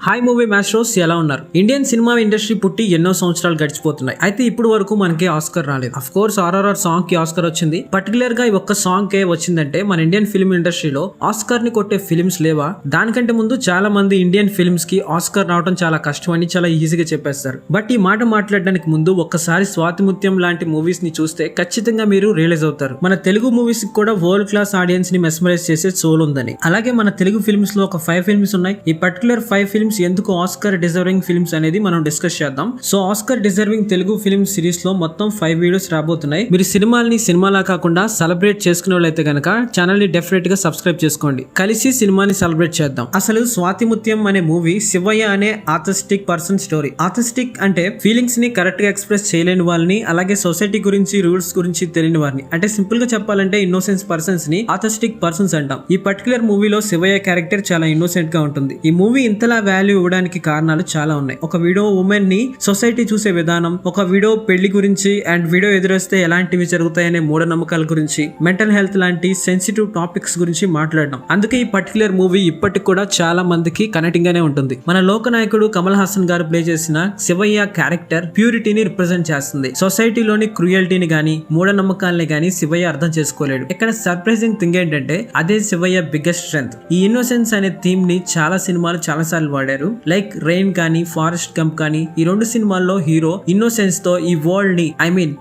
Hi movie masters ఎలా ఉన్నారు? Indian cinema industry పుట్టి ఎన్నో సంవత్సరాలు గడిచిపోతున్నాయి. అయితే ఇప్పుడు వరకు మనకి ఆస్కర్ రాలేదు. అఫ్ కోర్స్ ఆర్ఆర్ఆర్ సాంగ్ కి ఆస్కర్ వచ్చింది. పర్టికులర్ గా ఈ ఒక్క సాంగ్ కే వచ్చిందంటే మన ఇండియన్ ఫిల్మ్ ఇండస్ట్రీలో ఆస్కర్ ని కొట్టే ఫిల్మ్స్ లేవా? దానికంటే ముందు చాలా మంది ఇండియన్ ఫిల్మ్స్ కి ఆస్కర్ రావడం చాలా కష్టం అని చాలా ఈజీగా చెప్పేస్తారు. బట్ ఈ మాట మాట్లాడడానికి ముందు ఒక్కసారి స్వాతిముత్యం లాంటి మూవీస్ ని చూస్తే ఖచ్చితంగా మీరు రియలైజ్ అవుతారు. మన తెలుగు మూవీస్ కి కూడా వరల్డ్ క్లాస్ ఆడియన్స్ ని మెస్మరైజ్ చేసే సోల్ ఉందని. అలాగే మన తెలుగు ఫిల్మ్స్ లో ఒక 5 ఫిల్మ్స్ ఉన్నాయి. ఈ పర్టికులర్ 5 ఫిల్మ్స్ ఎందుకు ఆస్కర్ డిజర్వింగ్ ఫిల్మ్స్ అనేది మనం డిస్కస్ చేద్దాం. So Oscar deserving Telugu film series లో మొత్తం 5 వీడియోస్ రాబోతున్నాయి. మీరు సినిమాల్ని సినిమాలా కాకుండా సెలబ్రేట్ చేసుకునే వాళ్ళైతే గనక ఛానల్ ని డెఫినెట్ గా సబ్స్క్రైబ్ చేసుకోండి. కలిసి సినిమాని సెలబ్రేట్ చేద్దాం. అసలు స్వాతిముత్యం అనే మూవీ శివయ్య అనే ఆథెస్టిక్ పర్సన్ స్టోరీ. ఆథెస్టిక్ అంటే ఫీలింగ్స్ ని కరెక్ట్ గా ఎక్స్ప్రెస్ చేయలేని వాళ్ళని, అలాగే సొసైటీ గురించి రూల్స్ గురించి తెలియని వారిని, అంటే సింపుల్ గా చెప్పాలంటే ఇన్నోసెన్స్ పర్సన్స్ ని ఆథెస్టిక్ పర్సన్స్ అంటాం. ఈ పర్టికులర్ మూవీలో శివయ్య క్యారెక్టర్ చాలా ఇన్నోసెంట్ గా ఉంటుంది. ఈ మూవీ ఇంతలా వాల్యూ ఇవ్వడానికి కారణాలు చాలా ఉన్నాయి. ఒక వీడియో ఉమెన్ ని సొసైటీ చూసే విధానం, ఒక వీడియో పెళ్లి గురించి, అండ్ వీడియో ఎదురొస్తే ఎలాంటివి జరుగుతాయనే మూఢనమ్మకాల గురించి, మెంటల్ హెల్త్ లాంటి సెన్సిటివ్ టాపిక్స్ గురించి మాట్లాడడం. అందుకే ఈ పర్టికులర్ మూవీ ఇప్పటికి కూడా చాలా మందికి కనెక్టింగ్ గానే ఉంటుంది. మన లోకనాయకుడు కమల్ హాసన్ గారు ప్లే చేసిన శివయ్య క్యారెక్టర్ ప్యూరిటీని రిప్రజెంట్ చేస్తుంది. సొసైటీలోని క్రూయల్టీని గానీ మూఢనమ్మకాలని గానీ శివయ్య అర్థం చేసుకోలేడు. ఇక్కడ సర్ప్రైజింగ్ థింగ్ ఏంటంటే అదే శివయ్య బిగ్గెస్ట్ స్ట్రెంగ్త్. ఈ ఇన్నోసెన్స్ అనే థీమ్ ని చాలా సినిమాలు చాలా సార్లు వాడారు. లైక్ రెయిన్ కానీ, ఫారెస్ట్ గంప్ కానీ. ఈ 2 సినిమాల్లో హీరో ఇన్నోసెన్స్ తో ఈ వరల్డ్ ని,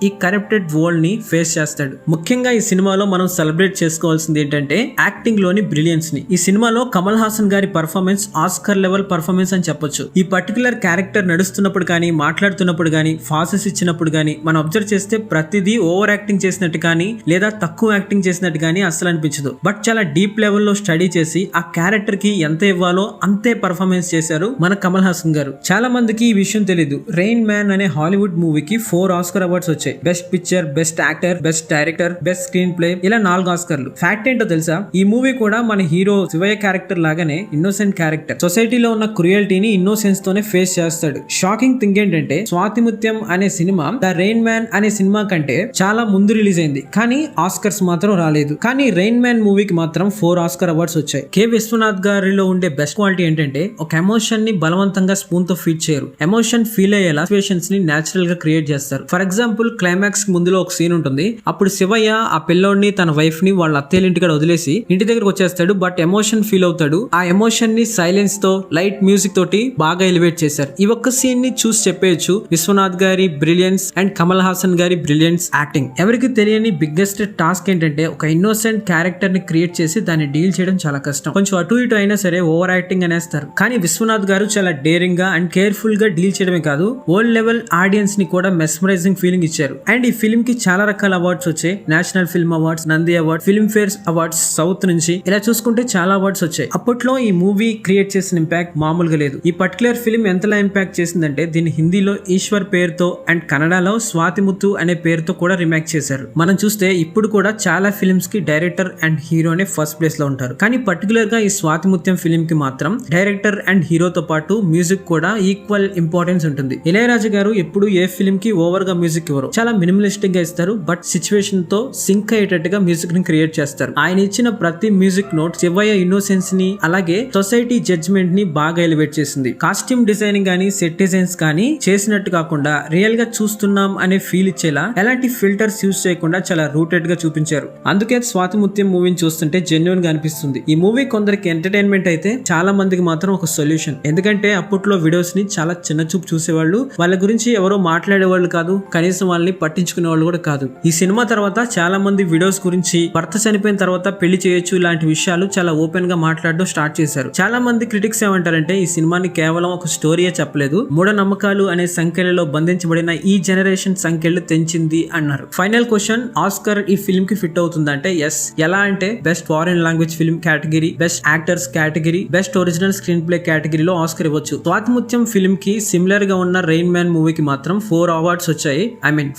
ఈ కరప్టెడ్ వరల్డ్ ని ఫేస్ చేస్తాడు. ముఖ్యంగా ఈ సినిమాలో మనం సెలబ్రేట్ చేసుకోవాల్సింది ఏంటంటే యాక్టింగ్ లోని బ్రిలియన్స్ ని. ఈ సినిమాలో కమల్ హాసన్ గారి పర్ఫార్మెన్స్ ఆస్కర్ లెవెల్ పర్ఫార్మెన్స్ అని చెప్పొచ్చు. ఈ పర్టికులర్ క్యారెక్టర్ నడుస్తున్నప్పుడు కానీ, మాట్లాడుతున్నప్పుడు కానీ, ఫాసెస్ ఇచ్చినప్పుడు కానీ మనం అబ్జర్వ్ చేస్తే ప్రతిదీ ఓవర్ యాక్టింగ్ చేసినట్టు కానీ, లేదా తక్కువ యాక్టింగ్ చేసినట్టు కానీ అస్సలు అనిపించదు. బట్ చాలా డీప్ లెవెల్లో స్టడీ చేసి ఆ క్యారెక్టర్ కి ఎంత ఇవ్వాలో అంతే పర్ఫార్మెన్స్ చేశారు మన కమల్ హాసన్ గారు. చాలా మందికి ఈ విషయం తెలీదు. రెయిన్ మ్యాన్ అనే హాలీవుడ్ మూవీకి 4 ఆస్కర్ అవార్డ్స్ వచ్చాయి. Best picture, best actor, best director, best screen play, ఇలా 4 ఆస్కర్లు. ఫ్యాక్ట్ ఏంటో తెలుసా? ఈ మూవీ కూడా మన హీరో శివయ్య క్యారెక్టర్ లాగానే ఇన్నోసెంట్ క్యారెక్టర్. సొసైటీలో ఉన్న క్రూయల్టీని ఇన్నోసెన్స్ తోనే ఫేస్ చేస్తాడు. షాకింగ్ థింగ్ ఏంటంటే స్వాతిముత్యం అనే సినిమా ద రెయిన్ మ్యాన్ అనే సినిమా కంటే చాలా ముందు రిలీజ్ అయింది, కానీ ఆస్కర్స్ మాత్రం రాలేదు. కానీ రెయిన్ మ్యాన్ మూవీకి మాత్రం 4 ఆస్కర్ అవార్డ్స్ వచ్చాయి. కె విశ్వనాథ్ గారిలో ఉండే బెస్ట్ క్వాలిటీ ఏంటంటే ఒక ఎమోషన్ ని బలవంతంగా స్పూన్ తో ఫీడ్ చేయరు. ఎమోషన్ ఫీల్ అయ్యేలా సిచువేషన్స్ ని నేచురల్ గా క్రియేట్ చేస్తారు. ఫర్ ఎగ్జాంపుల్ క్లైమాక్స్ ముందులో ఒక సీన్ ఉంటుంది. అప్పుడు శివయ్య ఆ పిల్లోడిని, తన వైఫ్ ని వాళ్ళ అత్తయ్య ఇంటికి వదిలేసి ఇంటి దగ్గరకు వచ్చేస్తాడు. బట్ ఎమోషన్ ఫీల్ అవుతాడు. ఆ ఎమోషన్ ని సైలెన్స్ తో, లైట్ మ్యూజిక్ తోటి బాగా ఎలివేట్ చేశారు. ఈ ఒక్క సీన్ ని చూసి చెప్పేయచ్చు విశ్వనాథ్ గారి బ్రిలియన్స్ అండ్ కమల్ హాసన్ గారి బ్రిలియన్స్ యాక్టింగ్. ఎవరికి తెలియని బిగ్గెస్ట్ టాస్క్ ఏంటంటే ఒక ఇన్నోసెంట్ క్యారెక్టర్ ని క్రియేట్ చేసి దాన్ని డీల్ చేయడం చాలా కష్టం. కొంచెం అటు ఇటు అయినా సరే ఓవర్ యాక్టింగ్ అనేస్తారు. కానీ విశ్వనాథ్ గారు చాలా డేరింగ్ గా అండ్ కేర్ఫుల్ గా డీల్ చేయడమే కాదు, వరల్డ్ లెవెల్ ఆడియన్స్ ని కూడా మెస్మరైజింగ్ ఫీలింగ్ ఇచ్చారు. అండ్ ఈ ఫిల్మ్ కి చాలా రకాల అవార్డ్స్ వచ్చాయి. National film awards, Nandi award, film fair awards south నుంచి, ఇలా చూసుకుంటే చాలా అవార్డ్స్ వచ్చాయి. అప్పట్లో ఈ మూవీ క్రియేట్ చేసిన ఇంపాక్ట్ మామూలుగా లేదు. ఈ పర్టికులర్ ఫిల్మ్ ఎంతలా ఇంపాక్ట్ చేసిందంటే దీన్ని హిందీలో ఈశ్వర్ పేరుతో అండ్ కన్నడలో స్వాతిముత్తు అనే పేరుతో కూడా రీమేక్ చేశారు. మనం చూస్తే ఇప్పుడు కూడా చాలా ఫిల్మ్స్ కి డైరెక్టర్ అండ్ హీరోనే ఫస్ట్ ప్లేస్ లో ఉంటారు. కానీ పర్టికులర్ గా ఈ స్వాతిముత్యం ఫిల్మ్ కి మాత్రం డైరెక్టర్ అండ్ హీరోతో పాటు మ్యూజిక్ కూడా ఈక్వల్ ఇంపార్టెన్స్ ఉంటుంది. ఇళయరాజా గారు ఎప్పుడు ఏ ఫిల్మ్ కి ఓవర్ గా మ్యూజిక్ ఇవ్వరు. చాలా మినిమలిస్టిక్ గా ఇస్తారు. బట్ సిచ్యువేషన్ తో సింక్ అయ్యేటట్టుగా మ్యూజిక్ ని క్రియేట్ చేస్తారు. ఆయన ఇచ్చిన ప్రతి మ్యూజిక్ నోట్ శివయ్య ఇన్నోసెన్స్ ని, అలాగే సొసైటీ జడ్జ్మెంట్ ని బాగా ఎలివేట్ చేసింది. కాస్ట్యూమ్ డిజైనింగ్ గానీ, సెట్ డిజైన్స్ కానీ చేసినట్టు కాకుండా రియల్ గా చూస్తున్నాం అనే ఫీల్ ఇచ్చేలా ఎలాంటి ఫిల్టర్స్ యూజ్ చేయకుండా చాలా రూటెడ్ గా చూపించారు. అందుకే స్వాతిముత్యం మూవీని చూస్తుంటే జెన్యూన్ గా అనిపిస్తుంది. ఈ మూవీ కొందరికి ఎంటర్టైన్మెంట్ అయితే చాలా మందికి మాత్రం ఒక సొల్యూషన్. ఎందుకంటే అప్పట్లో వీడియోస్ ని చాలా చిన్న చూపు చూసేవాళ్ళు. వాళ్ళ గురించి ఎవరో మాట్లాడేవాళ్ళు కాదు, కనీసం వాళ్ళని పట్టించుకునే వాళ్ళు కూడా కాదు. ఈ సినిమా తర్వాత చాలా మంది వీడియోస్ గురించి, భర్త చనిపోయిన తర్వాత పెళ్లి చేయొచ్చు ఇలాంటి విషయాలు చాలా ఓపెన్ గా మాట్లాడడం స్టార్ట్ చేశారు. చాలా మంది క్రిటిక్స్ ఏమంటారంటే ఈ సినిమాని కేవలం ఒక స్టోరీయే చెప్పలేదు, మూఢనమ్మకాలు అనే సంఖ్యలలో బంధించబడిన ఈ జనరేషన్ సంఖ్యలు తెంచింది అన్నారు. ఫైనల్ క్వశ్చన్, ఆస్కర్ ఈ ఫిల్మ్ కి ఫిట్ అవుతుందంటే ఎస్. ఎలా అంటే best foreign language film category, best actors category, best original screen play కేటగిరీలో ఆస్కర్ ఇవ్వచ్చు. స్వాతిముత్యం ఫిల్మ్ కి సిమిలర్ గా ఉన్న రెయిన్ మ్యాన్ మూవీకి మాత్రం 4 అవార్డ్స్ వచ్చాయి.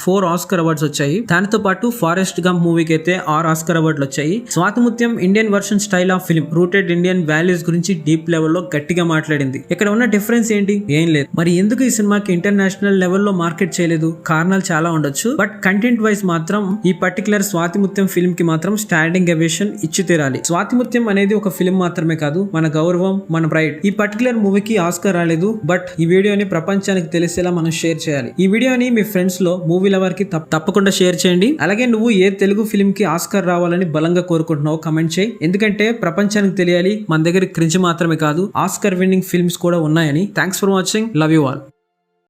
4 ఆస్కర్ అవార్డ్స్ వచ్చాయి. దానితో పాటు ఫారెస్ట్ గంప్ మూవీకి అయితే 6 ఆస్కర్ అవార్డులు వచ్చాయి. Swathi Muthyam Indian version style of film, rooted Indian values గురించి డీప్ లెవెల్లో గట్టిగా మాట్లాడింది. ఇక్కడ ఉన్న డిఫరెన్స్ ఏంటి? ఏం లేదు. మరి ఎందుకు ఈ సినిమాకి ఇంటర్నేషనల్ లెవెల్లో మార్కెట్ చేయలేదు? కారణాలు చాలా ఉండొచ్చు. బట్ కంటెంట్ వైజ్ మాత్రం ఈ పర్టికులర్ స్వాతిముత్యం ఫిల్మ్ కి మాత్రం స్టాండింగ్ అవేషన్ ఇచ్చి తీరాలి. స్వాతిముత్యం అనేది ఒక ఫిల్మ్ మాత్రమే కాదు, మన గౌరవం, మన ప్రైడ్. ఈ పర్టికులర్ మూవీకి ఆస్కర్ రాలేదు, బట్ ఈ వీడియోని ప్రపంచానికి తెలిసేలా మనం షేర్ చేయాలి. ఈ వీడియోని మీ ఫ్రెండ్స్ లో మూవీ లవర్ కి తప్పకుండా షేర్ చేయండి. అలాగే నువ్వు ఏ తెలుగు ఫిల్మ్ కి ఆస్కర్ రావాలని బలంగా కోరుకుంటున్నావు కమెంట్ చేయి. ఎందుకంటే ప్రపంచానికి తెలియాలి మన దగ్గర క్రింజ్ మాత్రమే కాదు ఆస్కర్ విన్నింగ్ ఫిల్మ్స్ కూడా ఉన్నాయని. Thanks for watching. Love you all.